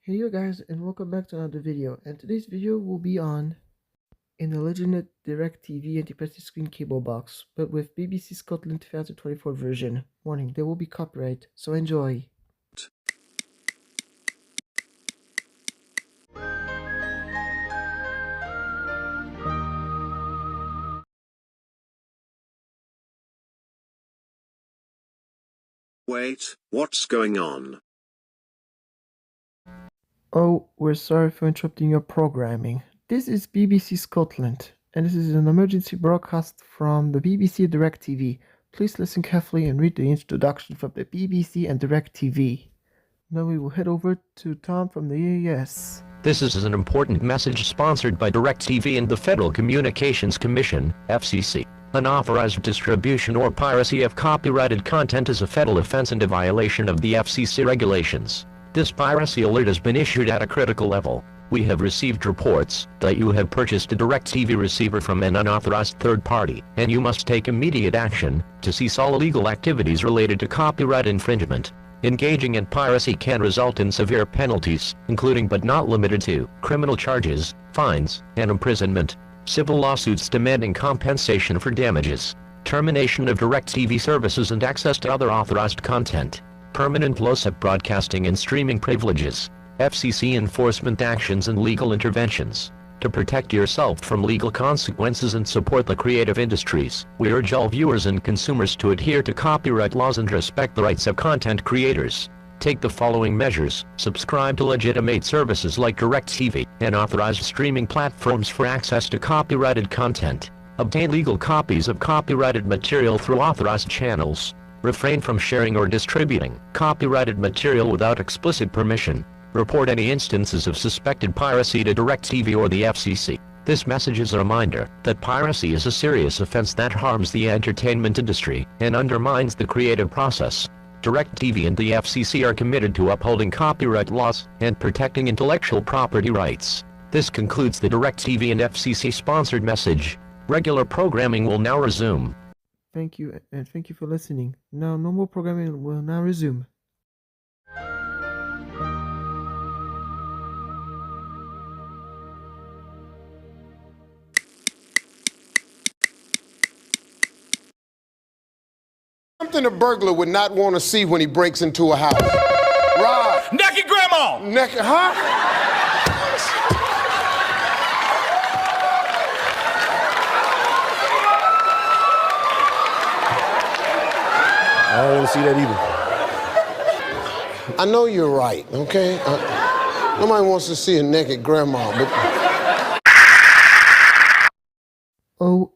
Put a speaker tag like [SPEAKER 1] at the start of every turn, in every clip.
[SPEAKER 1] Hey you guys, and welcome back to another video, and today's video will be on an illegitimate DirecTV Anti-Piracy screen cable box, but with BBC Scotland 2024 version. Warning, there will be copyright, so enjoy.
[SPEAKER 2] Wait, what's going on?
[SPEAKER 1] Oh, we're sorry for interrupting your programming. This is BBC Scotland, and this is an emergency broadcast from the BBC DirecTV. Please listen carefully and read the introduction from the BBC and DirecTV. Now we will head over to Tom from the AES.
[SPEAKER 3] This is an important message sponsored by DirecTV and the Federal Communications Commission, FCC. Unauthorized distribution or piracy of copyrighted content is a federal offense and a violation of the FCC regulations. This piracy alert has been issued at a critical level. We have received reports that you have purchased a DirecTV receiver from an unauthorized third party, and you must take immediate action to cease all illegal activities related to copyright infringement. Engaging in piracy can result in severe penalties, including but not limited to criminal charges, fines, and imprisonment. Civil lawsuits demanding compensation for damages, termination of DirecTV services and access to other authorized content, permanent loss of broadcasting and streaming privileges, FCC enforcement actions and legal interventions. To protect yourself from legal consequences and support the creative industries, we urge all viewers and consumers to adhere to copyright laws and respect the rights of content creators. Take the following measures: subscribe to legitimate services like DirecTV and authorized streaming platforms for access to copyrighted content. Obtain legal copies of copyrighted material through authorized channels. Refrain from sharing or distributing copyrighted material without explicit permission. Report any instances of suspected piracy to DirecTV or the FCC. This message is a reminder that piracy is a serious offense that harms the entertainment industry and undermines the creative process. DirecTV and the FCC are committed to upholding copyright laws and protecting intellectual property rights. This concludes the DirecTV and FCC sponsored message. Regular programming will now resume.
[SPEAKER 1] Thank you, and thank you for listening. Now, no more programming will now resume.
[SPEAKER 4] Something a burglar would not want to see when he breaks into a house. Rob.
[SPEAKER 5] Naked grandma!
[SPEAKER 4] Naked, huh?
[SPEAKER 5] I don't want to see that either.
[SPEAKER 4] I know you're right, okay? Nobody wants to see a naked grandma, but...
[SPEAKER 1] Oh,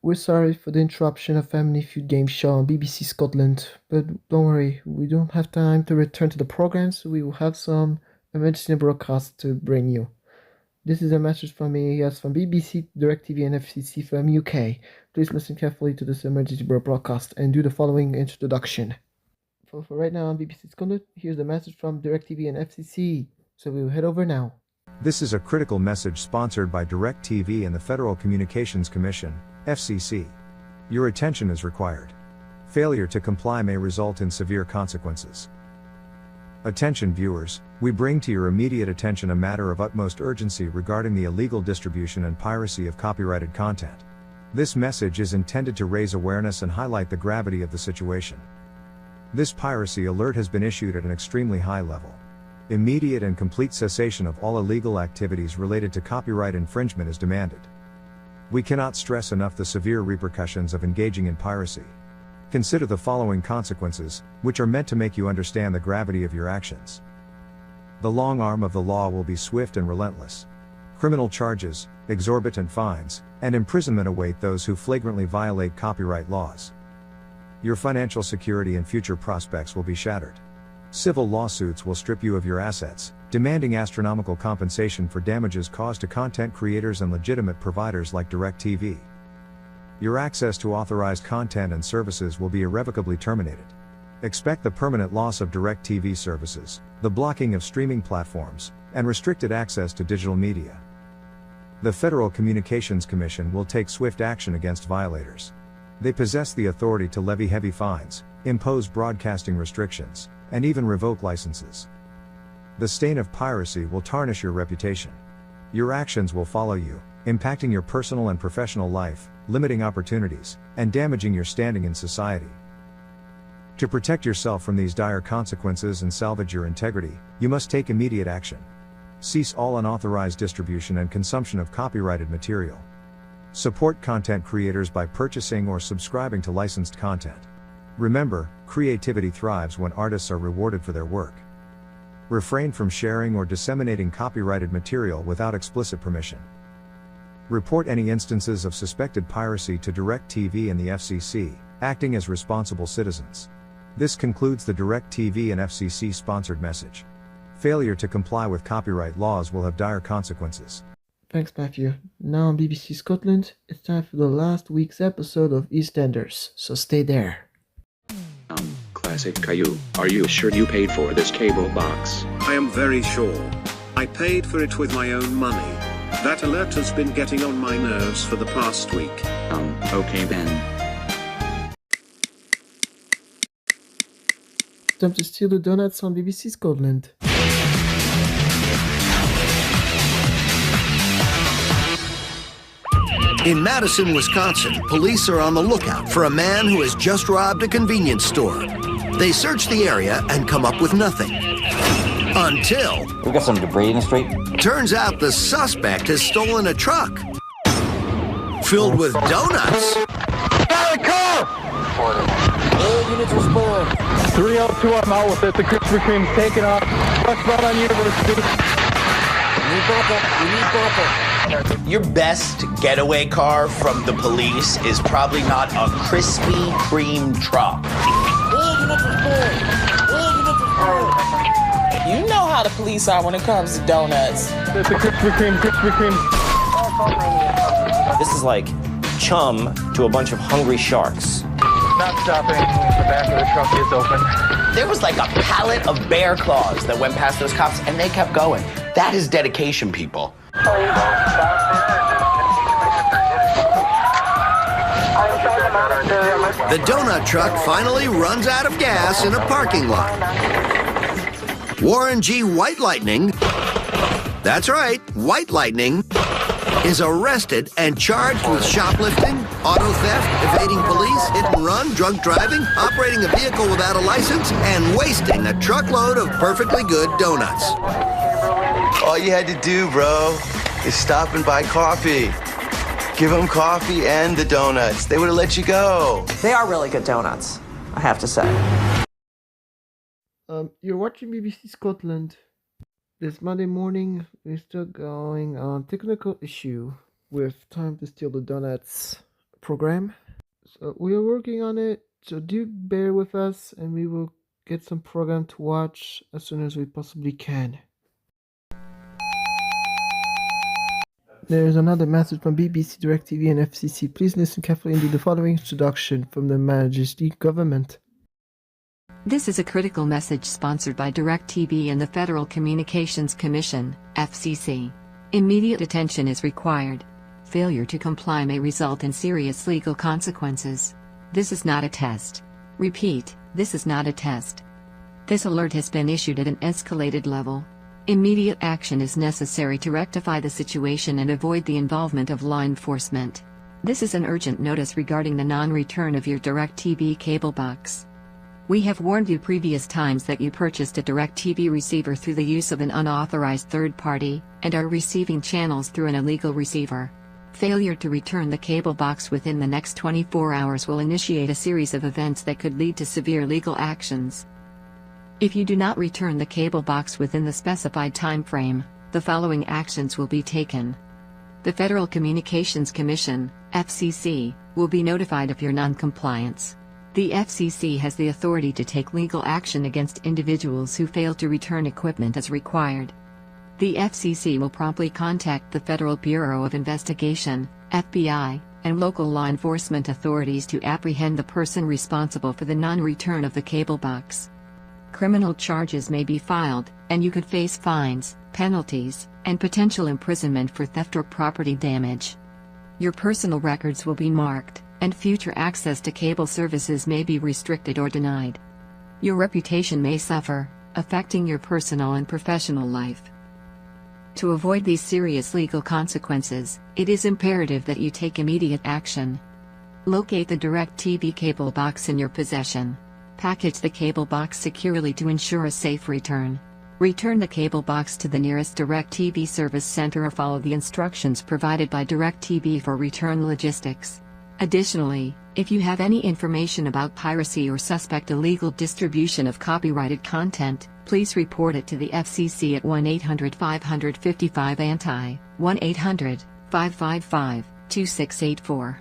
[SPEAKER 1] we're sorry for the interruption of Family Feud game show on BBC Scotland, but don't worry, we don't have time to return to the program, so we will have some emergency broadcasts to bring you. This is a message from AES from BBC, DirecTV and FCC from UK. Please listen carefully to this emergency broadcast and do the following introduction. For right now on BBC Scotland, here's the message from DirecTV and FCC, so we will head over now.
[SPEAKER 6] This is a critical message sponsored by DirecTV and the Federal Communications Commission, FCC. Your attention is required. Failure to comply may result in severe consequences. Attention viewers, we bring to your immediate attention a matter of utmost urgency regarding the illegal distribution and piracy of copyrighted content. This message is intended to raise awareness and highlight the gravity of the situation. This piracy alert has been issued at an extremely high level. Immediate and complete cessation of all illegal activities related to copyright infringement is demanded. We cannot stress enough the severe repercussions of engaging in piracy. Consider the following consequences, which are meant to make you understand the gravity of your actions. The long arm of the law will be swift and relentless. Criminal charges, exorbitant fines, and imprisonment await those who flagrantly violate copyright laws. Your financial security and future prospects will be shattered. Civil lawsuits will strip you of your assets, demanding astronomical compensation for damages caused to content creators and legitimate providers like DirecTV. Your access to authorized content and services will be irrevocably terminated. Expect the permanent loss of DirecTV services, the blocking of streaming platforms, and restricted access to digital media. The Federal Communications Commission will take swift action against violators. They possess the authority to levy heavy fines, impose broadcasting restrictions, and even revoke licenses. The stain of piracy will tarnish your reputation. Your actions will follow you, impacting your personal and professional life, limiting opportunities, and damaging your standing in society. To protect yourself from these dire consequences and salvage your integrity, you must take immediate action. Cease all unauthorized distribution and consumption of copyrighted material. Support content creators by purchasing or subscribing to licensed content. Remember, creativity thrives when artists are rewarded for their work. Refrain from sharing or disseminating copyrighted material without explicit permission. Report any instances of suspected piracy to DirecTV and the FCC, acting as responsible citizens. This concludes the DirecTV and FCC sponsored message. Failure to comply with copyright laws will have dire consequences.
[SPEAKER 1] Thanks, Matthew. Now on BBC Scotland, it's time for the last week's episode of EastEnders, so stay there.
[SPEAKER 7] Classic Caillou. Are you sure you paid for this cable box?
[SPEAKER 2] I am very sure. I paid for it with my own money. That alert has been getting on my nerves for the past week.
[SPEAKER 7] Okay then.
[SPEAKER 1] Time to steal the donuts on BBC Scotland.
[SPEAKER 8] In Madison, Wisconsin, police are on the lookout for a man who has just robbed a convenience store. They search the area and come up with nothing. Until...
[SPEAKER 9] We got some debris in the street.
[SPEAKER 8] Turns out the suspect has stolen a truck filled with donuts.
[SPEAKER 9] Got a car! All units respond.
[SPEAKER 10] 302, I'm out with it. The Krispy Kreme's taking off. Westbound on University.
[SPEAKER 9] We need backup.
[SPEAKER 11] Your best getaway car from the police is probably not a Krispy Kreme truck.
[SPEAKER 9] All units respond. All units respond.
[SPEAKER 12] You know how the police are when it comes to donuts.
[SPEAKER 10] It's a Krispy Kreme.
[SPEAKER 9] This is like chum to a bunch of hungry sharks.
[SPEAKER 10] Not stopping. The back of the truck is open.
[SPEAKER 11] There was like a pallet of bear claws that went past those cops, and they kept going. That is dedication, people.
[SPEAKER 8] The donut truck finally runs out of gas in a parking lot. Warren G. White Lightning, that's right, White Lightning, is arrested and charged with shoplifting, auto theft, evading police, hit and run, drunk driving, operating a vehicle without a license, and wasting a truckload of perfectly good donuts.
[SPEAKER 13] All you had to do, bro, is stop and buy coffee. Give them coffee and the donuts. They would have let you go.
[SPEAKER 12] They are really good donuts, I have to say.
[SPEAKER 1] You're watching BBC Scotland. This Monday morning, we're still going on technical issue with Time to Steal the Donuts program. So we are working on it, so do bear with us and we will get some program to watch as soon as we possibly can. There is another message from BBC, DirecTV and FCC. Please listen carefully into the following introduction from the Majesty Government.
[SPEAKER 14] This is a critical message sponsored by DirecTV and the Federal Communications Commission, FCC. Immediate attention is required. Failure to comply may result in serious legal consequences. This is not a test. Repeat, this is not a test. This alert has been issued at an escalated level. Immediate action is necessary to rectify the situation and avoid the involvement of law enforcement. This is an urgent notice regarding the non-return of your DirecTV cable box. We have warned you previous times that you purchased a DirecTV receiver through the use of an unauthorized third party, and are receiving channels through an illegal receiver. Failure to return the cable box within the next 24 hours will initiate a series of events that could lead to severe legal actions. If you do not return the cable box within the specified time frame, the following actions will be taken. The Federal Communications Commission, FCC, will be notified of your non-compliance. The FCC has the authority to take legal action against individuals who fail to return equipment as required. The FCC will promptly contact the Federal Bureau of Investigation, FBI, and local law enforcement authorities to apprehend the person responsible for the non-return of the cable box. Criminal charges may be filed, and you could face fines, penalties, and potential imprisonment for theft or property damage. Your personal records will be marked, and future access to cable services may be restricted or denied. Your reputation may suffer. affecting your personal and professional life. To avoid these serious legal consequences, it is imperative that you take immediate action. Locate the DirecTV cable box in your possession. Package the cable box securely to ensure a safe return. Return the cable box to the nearest DirecTV service center or follow the instructions provided by DirecTV for return logistics. Additionally, if you have any information about piracy or suspect illegal distribution of copyrighted content, please report it to the FCC at 1-800-555-ANTI, 1-800-555-2684.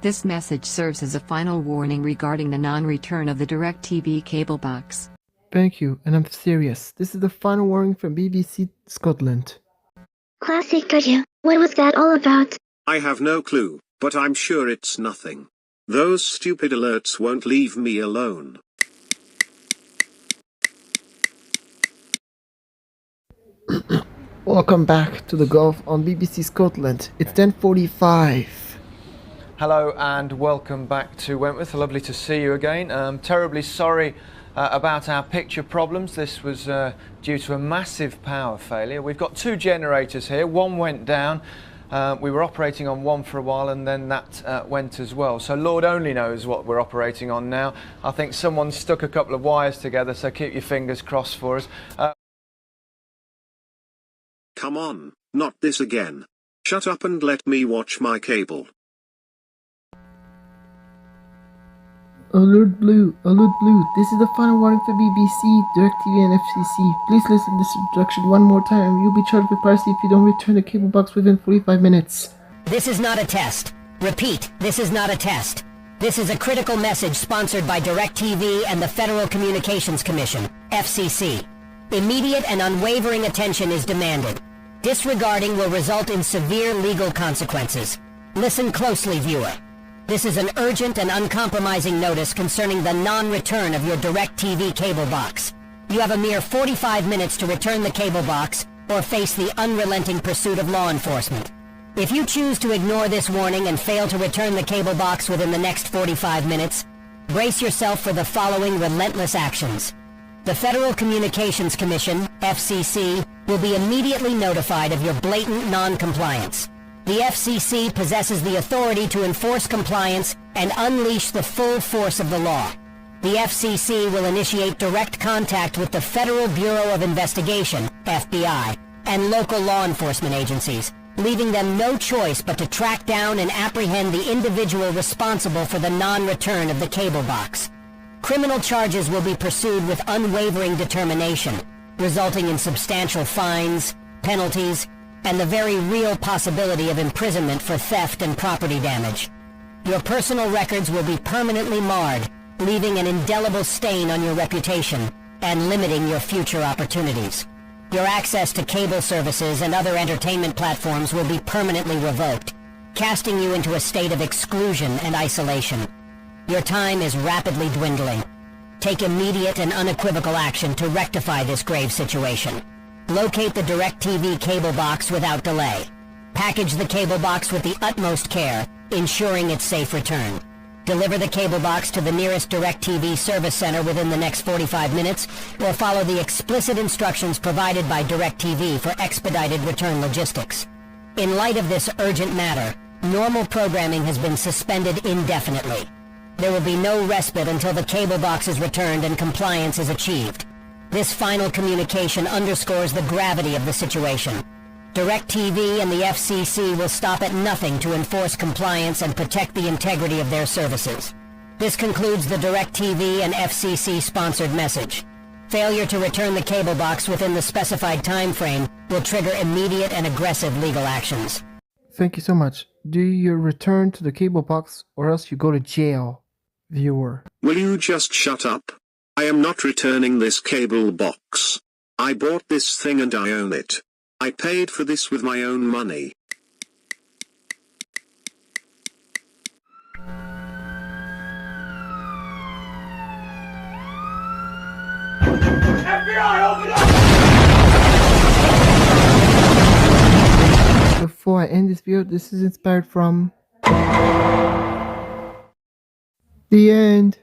[SPEAKER 14] This message serves as a final warning regarding the non-return of the DirecTV cable box.
[SPEAKER 1] Thank you, and I'm serious. This is the final warning from BBC Scotland.
[SPEAKER 15] Classic Caillou. What was that all about?
[SPEAKER 2] I have no clue, but I'm sure it's nothing. Those stupid alerts won't leave me alone.
[SPEAKER 1] Welcome back to the Gulf on BBC Scotland. It's 10:45.
[SPEAKER 16] Hello and welcome back to Wentworth. Lovely to see you again. Terribly sorry about our picture problems. This was due to a massive power failure. We've got two generators here. One went down. We were operating on one for a while and then that went as well. So Lord only knows what we're operating on now. I think someone stuck a couple of wires together, so keep your fingers crossed for us.
[SPEAKER 2] Come on, not this again. Shut up and let me watch my cable.
[SPEAKER 1] Alert Blue, Alert Blue. This is the final warning for BBC, DirecTV and FCC. Please listen to this instruction one more time. You'll be charged with piracy if you don't return the cable box within 45 minutes.
[SPEAKER 17] This is not a test. Repeat, this is not a test. This is a critical message sponsored by DirecTV and the Federal Communications Commission, FCC. Immediate and unwavering attention is demanded. Disregarding will result in severe legal consequences. Listen closely, viewer. This is an urgent and uncompromising notice concerning the non-return of your DirecTV cable box. You have a mere 45 minutes to return the cable box or face the unrelenting pursuit of law enforcement. If you choose to ignore this warning and fail to return the cable box within the next 45 minutes, brace yourself for the following relentless actions. The Federal Communications Commission, FCC, will be immediately notified of your blatant non-compliance. The FCC possesses the authority to enforce compliance and unleash the full force of the law. The FCC will initiate direct contact with the Federal Bureau of Investigation, FBI, and local law enforcement agencies, leaving them no choice but to track down and apprehend the individual responsible for the non-return of the cable box. Criminal charges will be pursued with unwavering determination, resulting in substantial fines, penalties, and the very real possibility of imprisonment for theft and property damage. Your personal records will be permanently marred, leaving an indelible stain on your reputation and limiting your future opportunities. Your access to cable services and other entertainment platforms will be permanently revoked, casting you into a state of exclusion and isolation. Your time is rapidly dwindling. Take immediate and unequivocal action to rectify this grave situation. Locate the DirecTV cable box without delay. Package the cable box with the utmost care, ensuring its safe return. Deliver the cable box to the nearest DirecTV service center within the next 45 minutes, or follow the explicit instructions provided by DirecTV for expedited return logistics. In light of this urgent matter, normal programming has been suspended indefinitely. There will be no respite until the cable box is returned and compliance is achieved. This final communication underscores the gravity of the situation. DirecTV and the FCC will stop at nothing to enforce compliance and protect the integrity of their services. This concludes the DirecTV and FCC-sponsored message. Failure to return the cable box within the specified time frame will trigger immediate and aggressive legal actions.
[SPEAKER 1] Thank you so much. Do you return to the cable box or else you go to jail, viewer?
[SPEAKER 2] Will you just shut up? I am not returning this cable box. I bought this thing and I own it. I paid for this with my own money.
[SPEAKER 5] FBI, open up!
[SPEAKER 1] Before I end this video, this is inspired from the end.